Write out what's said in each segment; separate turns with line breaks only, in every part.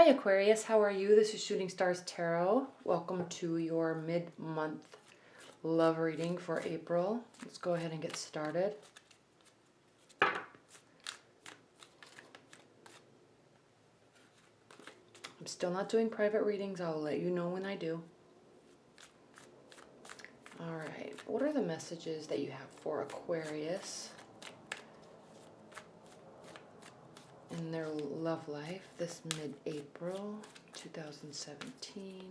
Hi Aquarius, how are you? This is Shooting Stars Tarot. Welcome to your mid-month love reading for April. Let's go ahead and get started. I'm still not doing private readings. I'll let you know when I do. Alright, what are the messages that you have for Aquarius in their love life this mid-April 2017?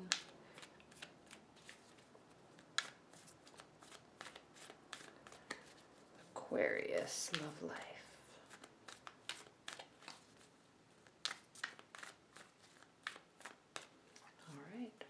Aquarius love life. All right.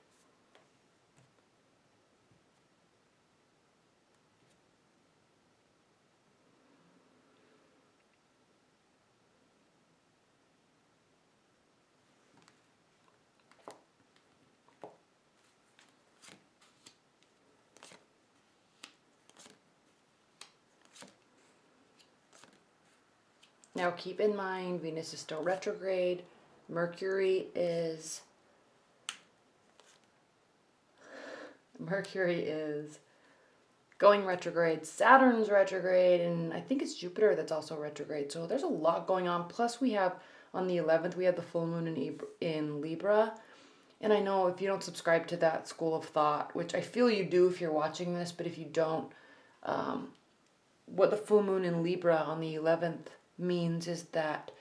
Now keep in mind, Venus is still retrograde. Mercury is going retrograde. Saturn's retrograde, and I think it's Jupiter that's also retrograde. So there's a lot going on. Plus we have, on the 11th, we have the full moon in Libra. And I know if you don't subscribe to that school of thought, which I feel you do if you're watching this, but if you don't, what the full moon in Libra on the 11th means is that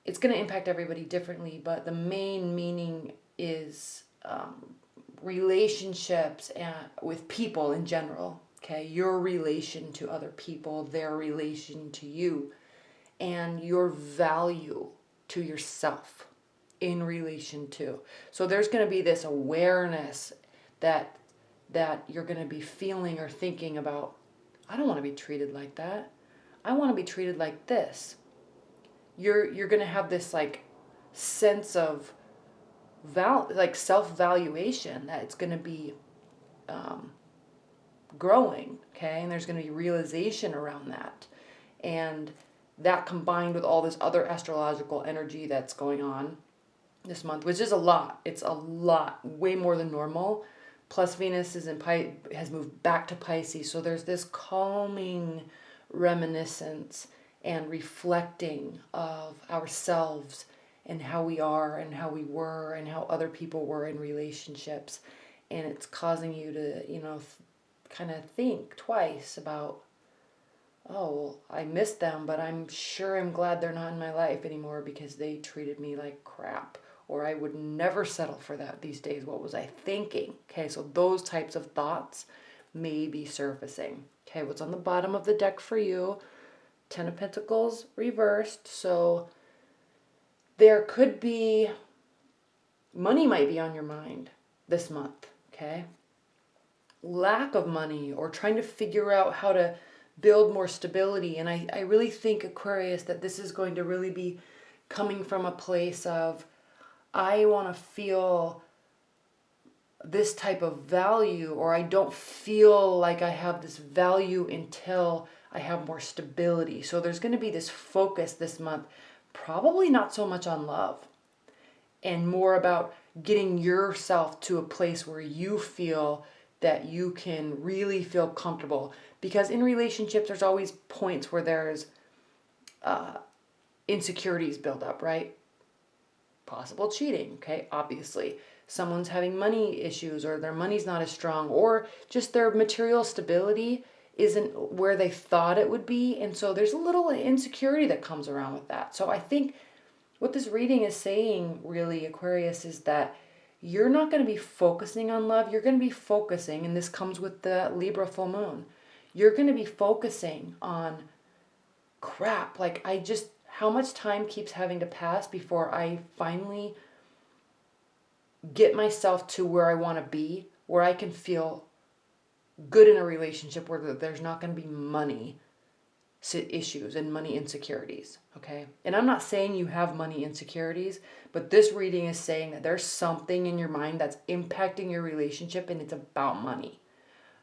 it's going to impact everybody differently, but the main meaning is relationships and with people in general. Okay, your relation to other people, their relation to you, and your value to yourself in relation to. So there's going to be this awareness that you're going to be feeling or thinking about. I don't want to be treated like that. I want to be treated like this. You're going to have this like sense of self-valuation that it's going to be growing, okay? And there's going to be realization around that. And that combined with all this other astrological energy that's going on this month, which is a lot. It's a lot, way more than normal. Plus Venus is has moved back to Pisces, so there's this calming reminiscence and reflecting of ourselves and how we are and how we were and how other people were in relationships. And it's causing you to, kind of think twice about, oh, I miss them, but I'm glad they're not in my life anymore because they treated me like crap. Or I would never settle for that these days. What was I thinking? Okay, so those types of thoughts may be surfacing. Okay, what's on the bottom of the deck for you? Ten of Pentacles reversed. So there could be, money might be on your mind this month, okay? Lack of money or trying to figure out how to build more stability. And I really think, Aquarius, that this is going to really be coming from a place of, I want to feel this type of value, or I don't feel like I have this value until I have more stability. So there's going to be this focus this month, probably not so much on love and more about getting yourself to a place where you feel that you can really feel comfortable. Because in relationships, there's always points where there's insecurities build up, right? Possible cheating, okay, obviously. Someone's having money issues, or their money's not as strong, or just their material stability isn't where they thought it would be. And so there's a little insecurity that comes around with that. So I think what this reading is saying, really, Aquarius, is that you're not going to be focusing on love. You're going to be focusing, and this comes with the Libra full moon, you're going to be focusing on crap. Like, how much time keeps having to pass before I finally get myself to where I want to be, where I can feel good in a relationship where there's not going to be money issues and money insecurities, okay? And I'm not saying you have money insecurities, but this reading is saying that there's something in your mind that's impacting your relationship, and it's about money.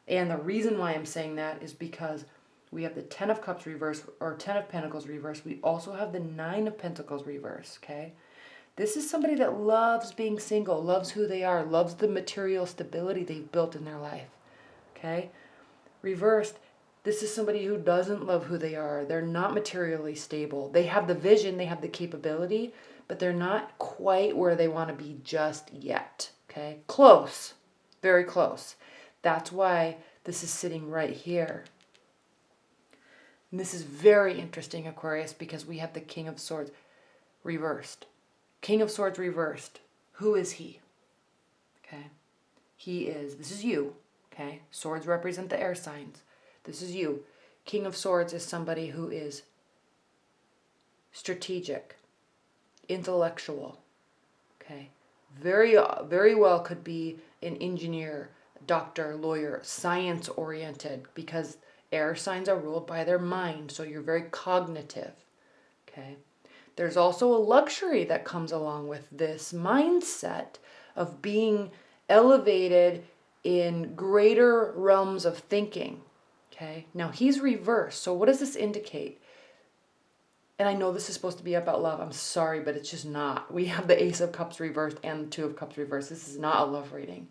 And the reason why I'm saying that is because we have the 10 of Cups reverse, or 10 of Pentacles reverse. We also have the 9 of Pentacles reverse, okay? This is somebody that loves being single, loves who they are, loves the material stability they've built in their life. Okay? Reversed, this is somebody who doesn't love who they are. They're not materially stable. They have the vision, they have the capability, but they're not quite where they want to be just yet. Okay? Close. Very close. That's why this is sitting right here. And this is very interesting, Aquarius, because we have the King of Swords reversed. King of Swords reversed. Who is he? Okay? He is, this is you. Okay? Swords represent the air signs. This is you. King of Swords is somebody who is strategic, intellectual. Okay? Very well could be an engineer, doctor, lawyer, science-oriented, because air signs are ruled by their mind, so you're very cognitive. Okay? There's also a luxury that comes along with this mindset of being elevated in greater realms of thinking. Okay? Now he's reversed. So what does this indicate? And I know this is supposed to be about love. I'm sorry, but it's just not. We have the Ace of Cups reversed and the Two of Cups reversed. This is not a love reading.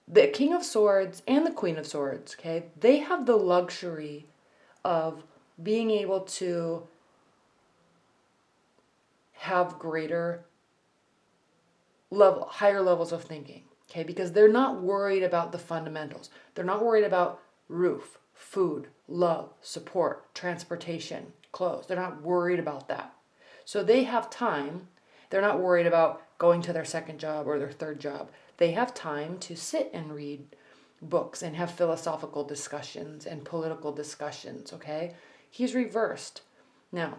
The King of Swords and the Queen of Swords, okay, they have the luxury of being able to have greater level, higher levels of thinking, okay, because they're not worried about the fundamentals. They're not worried about roof, food, love, support, transportation, clothes. They're not worried about that. So they have time. They're not worried about going to their second job or their third job. They have time to sit and read books and have philosophical discussions and political discussions, okay? He's reversed. Now,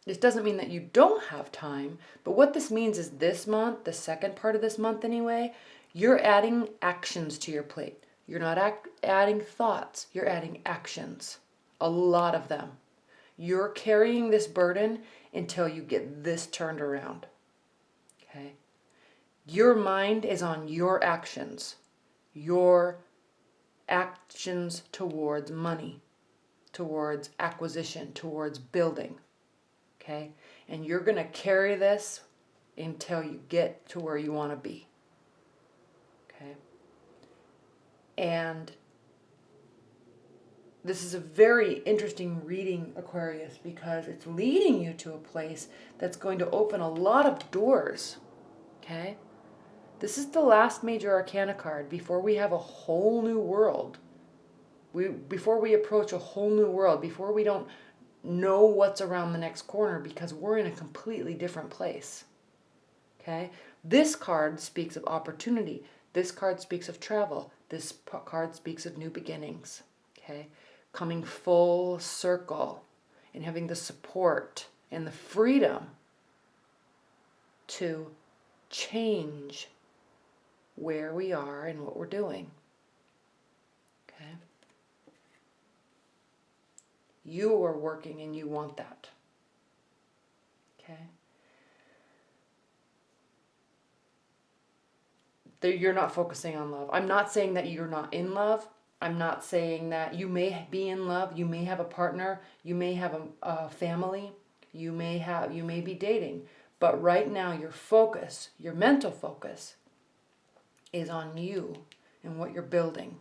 this doesn't mean that you don't have time, but what this means is this month, the second part of this month anyway, you're adding actions to your plate. You're not adding thoughts, you're adding actions. A lot of them. You're carrying this burden until you get this turned around. Okay? Your mind is on your actions towards money, towards acquisition, towards building. Okay? And you're going to carry this until you get to where you want to be. Okay? And this is a very interesting reading, Aquarius, because it's leading you to a place that's going to open a lot of doors. Okay? This is the last major arcana card before we have a whole new world. Before we approach a whole new world, before we don't know what's around the next corner, because we're in a completely different place. Okay? This card speaks of opportunity. This card speaks of travel. This card speaks of new beginnings. Okay? Coming full circle and having the support and the freedom to change where we are and what we're doing. Okay? You are working and you want that. Okay? You're not focusing on love. I'm not saying that you're not in love. I'm not saying that you may be in love. You may have a partner. You may have a family. You may be dating. But right now your focus, your mental focus, is on you and what you're building.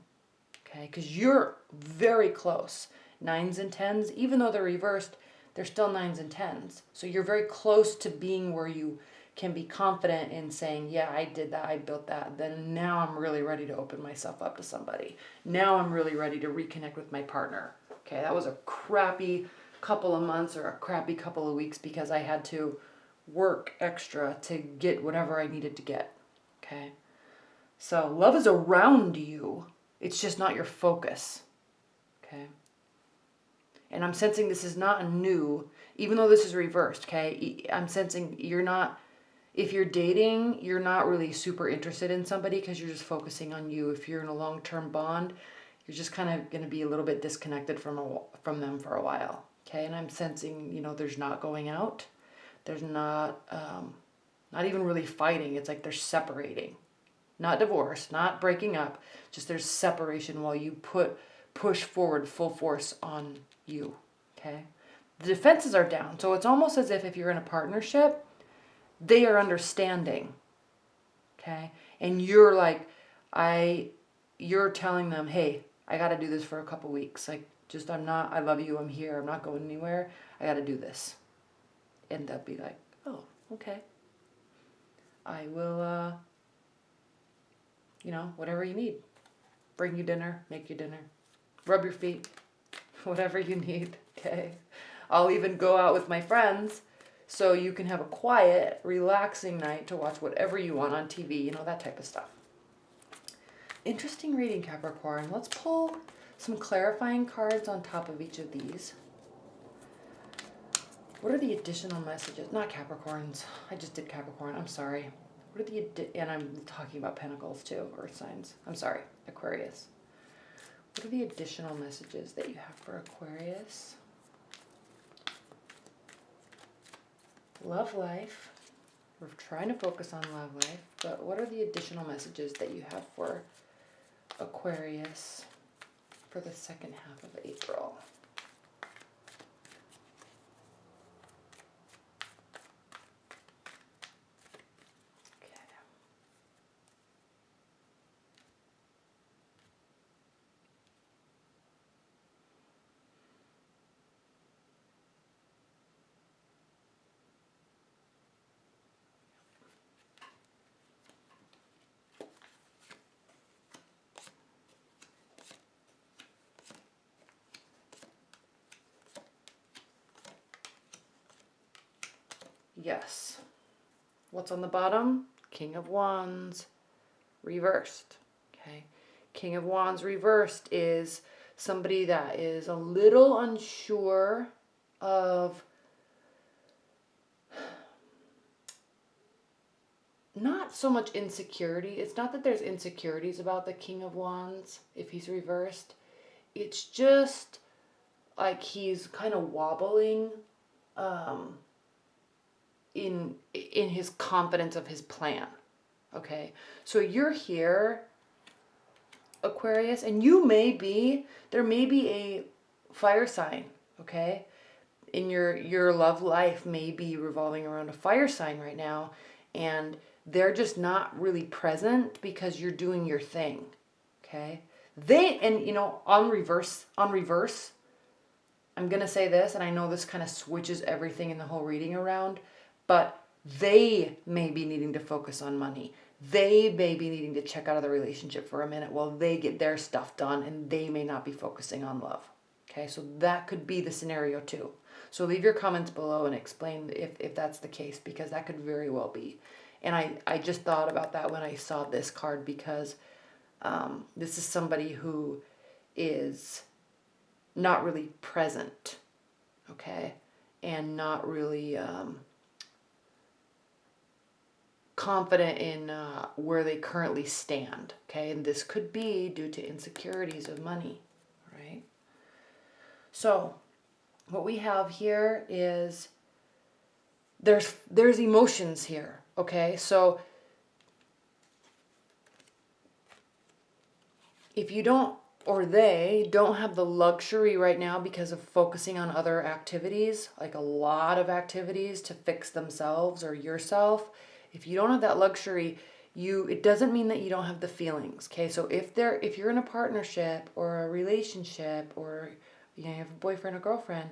Okay? Because you're very close. 9s and 10s, even though they're reversed, they're still 9s and 10s. So you're very close to being where you can be confident in saying, yeah, I did that, I built that. Then now I'm really ready to open myself up to somebody. Now I'm really ready to reconnect with my partner. Okay, that was a crappy couple of months or a crappy couple of weeks because I had to work extra to get whatever I needed to get. Okay? So love is around you. It's just not your focus. Okay? And I'm sensing this is not a new, even though this is reversed, okay? I'm sensing you're not, if you're dating, you're not really super interested in somebody because you're just focusing on you. If you're in a long-term bond, you're just kind of going to be a little bit disconnected from them for a while, okay? And I'm sensing, there's not going out. There's not even really fighting. It's like they're separating. Not divorce, not breaking up, just there's separation while you push forward full force on you, okay? The defenses are down. So it's almost as if you're in a partnership, they are understanding. Okay? And you're like, you're telling them, hey, I got to do this for a couple weeks. Like, just, I love you, I'm here, I'm not going anywhere. I got to do this. And they'll be like, oh, okay. I will, whatever you need. Bring you dinner, make you dinner, rub your feet, whatever you need, okay? I'll even go out with my friends so you can have a quiet, relaxing night to watch whatever you want on TV, that type of stuff. Interesting reading, Capricorn. Let's pull some clarifying cards on top of each of these. What are the additional messages? Not Capricorns. I just did Capricorn. I'm sorry. What are and I'm talking about Pentacles too, Earth signs. I'm sorry, Aquarius. What are the additional messages that you have for Aquarius? Love life. We're trying to focus on love life, but what are the additional messages that you have for Aquarius for the second half of April? Yes. What's on the bottom? King of Wands reversed. Okay. King of Wands reversed is somebody that is a little unsure of not so much insecurity. It's not that there's insecurities about the King of Wands if he's reversed. It's just like he's kind of wobbling in his confidence of his plan. Okay, so you're here, Aquarius, and there may be a fire sign, okay? In your love life may be revolving around a fire sign right now, and they're just not really present because you're doing your thing, okay? On reverse, I'm going to say this, and I know this kind of switches everything in the whole reading around, but they may be needing to focus on money. They may be needing to check out of the relationship for a minute while they get their stuff done, and they may not be focusing on love. Okay, so that could be the scenario too. So leave your comments below and explain if that's the case, because that could very well be. And I just thought about that when I saw this card, because this is somebody who is not really present, okay, and not really confident in where they currently stand, okay? And this could be due to insecurities of money, right? So what we have here is there's emotions here, okay? So if you don't, or they don't have the luxury right now because of focusing on other activities, like a lot of activities to fix themselves or yourself, if you don't have that luxury, it doesn't mean that you don't have the feelings, okay? So if you're in a partnership or a relationship, or you have a boyfriend or girlfriend,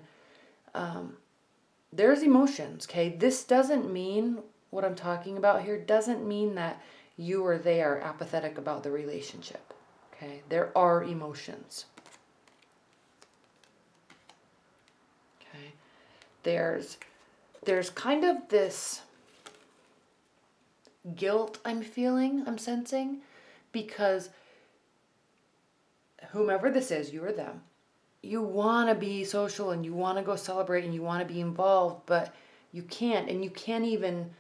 there's emotions, okay? This doesn't mean, what I'm talking about here doesn't mean that you or they are apathetic about the relationship, okay? There are emotions, okay? There's kind of this guilt I'm sensing, because whomever this is, you or them, you want to be social and you want to go celebrate and you want to be involved, but you can't, and you can't even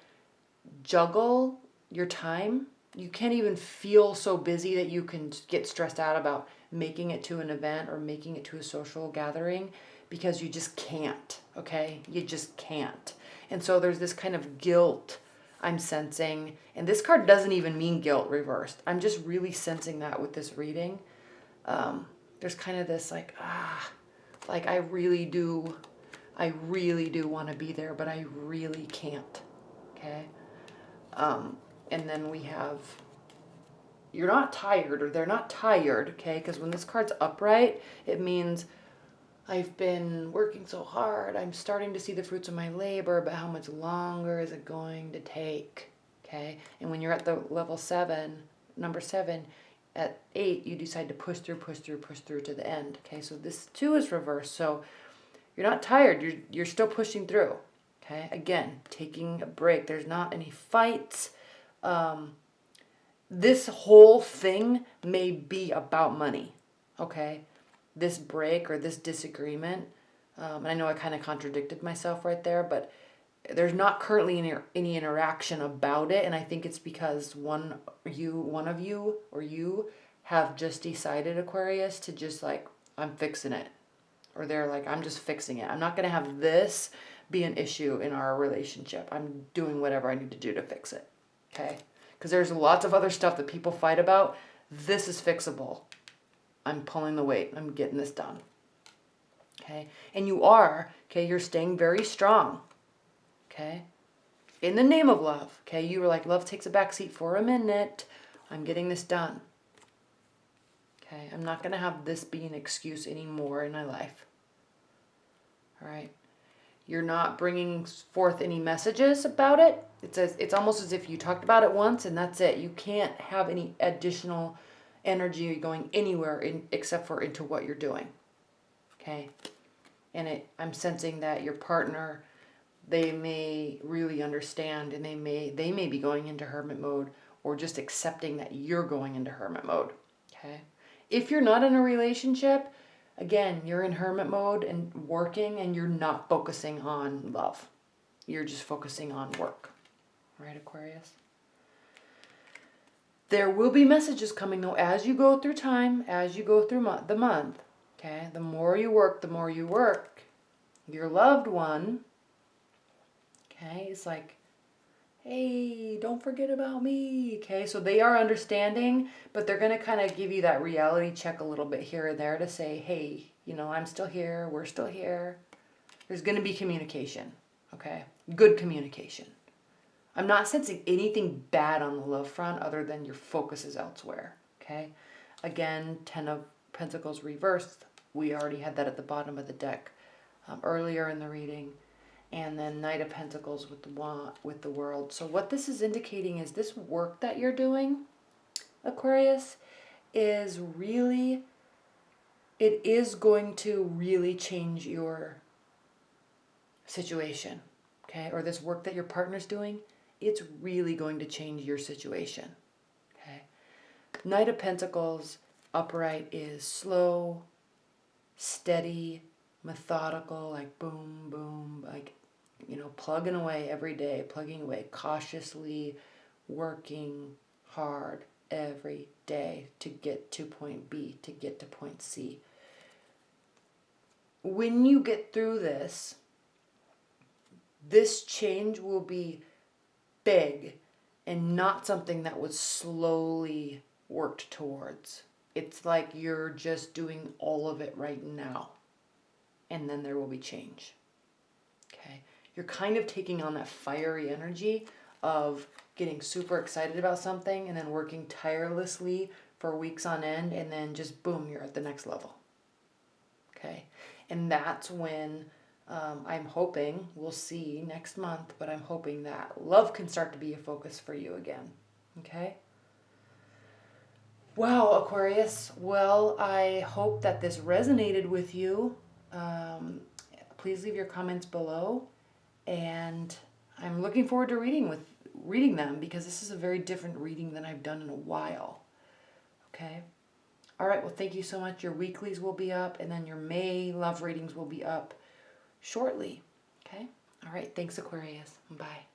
juggle your time. You can't even feel so busy that you can get stressed out about making it to an event or making it to a social gathering, because you just can't, okay? You just can't. And so there's this kind of guilt I'm sensing, and this card doesn't even mean guilt reversed. I'm just really sensing that with this reading. There's kind of this like I really do I really do want to be there, but I really can't. Okay. And then we have, you're not tired, or they're not tired. Okay. Because when this card's upright, it means I've been working so hard. I'm starting to see the fruits of my labor, but how much longer is it going to take? Okay. And when you're at the level 7, number 7, at 8, you decide to push through to the end. Okay. So this 2 is reversed. So you're not tired. You're still pushing through. Okay. Again, taking a break. There's not any fights. This whole thing may be about money. Okay. This break or this disagreement, and I know I kind of contradicted myself right there, but there's not currently any interaction about it, and I think it's because one of you have just decided, Aquarius, to just like, I'm fixing it, or they're like, I'm just fixing it. I'm not gonna have this be an issue in our relationship. I'm doing whatever I need to do to fix it. Okay, because there's lots of other stuff that people fight about. This is fixable. I'm pulling the weight. I'm getting this done. Okay. And you are, okay, you're staying very strong. Okay. In the name of love. Okay. You were like, love takes a backseat for a minute. I'm getting this done. Okay. I'm not going to have this be an excuse anymore in my life. All right. You're not bringing forth any messages about it. It's almost as if you talked about it once and that's it. You can't have any additional energy going anywhere except for into what you're doing. Okay. And I'm sensing that your partner, they may really understand, and they may be going into hermit mode, or just accepting that you're going into hermit mode. Okay. If you're not in a relationship, again, you're in hermit mode and working, and you're not focusing on love. You're just focusing on work. Right, Aquarius? There will be messages coming, though, as you go through time, as you go through the month. Okay? The more you work, your loved one, okay, is like, hey, don't forget about me. Okay? So they are understanding, but they're going to kind of give you that reality check a little bit here and there to say, hey, I'm still here. We're still here. There's going to be communication. Okay? Good communication. I'm not sensing anything bad on the love front other than your focus is elsewhere. Okay? Again, 10 of Pentacles reversed. We already had that at the bottom of the deck earlier in the reading. And then Knight of Pentacles with the World. So what this is indicating is this work that you're doing, Aquarius, is really, it is going to really change your situation. Okay? Or this work that your partner's doing, it's really going to change your situation. Okay? Knight of Pentacles upright is slow, steady, methodical, like boom, boom, like, plugging away every day, plugging away cautiously, working hard every day to get to point B, to get to point C. When you get through this change will be big and not something that was slowly worked towards. It's like you're just doing all of it right now, and then there will be change. Okay? You're kind of taking on that fiery energy of getting super excited about something and then working tirelessly for weeks on end, and then just boom, you're at the next level. Okay? And that's when I'm hoping, we'll see next month, but I'm hoping that love can start to be a focus for you again. Okay? Wow, Aquarius. Well, I hope that this resonated with you. Please leave your comments below. And I'm looking forward to reading them, because this is a very different reading than I've done in a while. Okay? All right, well, thank you so much. Your weeklies will be up, and then your May love readings will be up shortly. Okay? All right, thanks, Aquarius. Bye.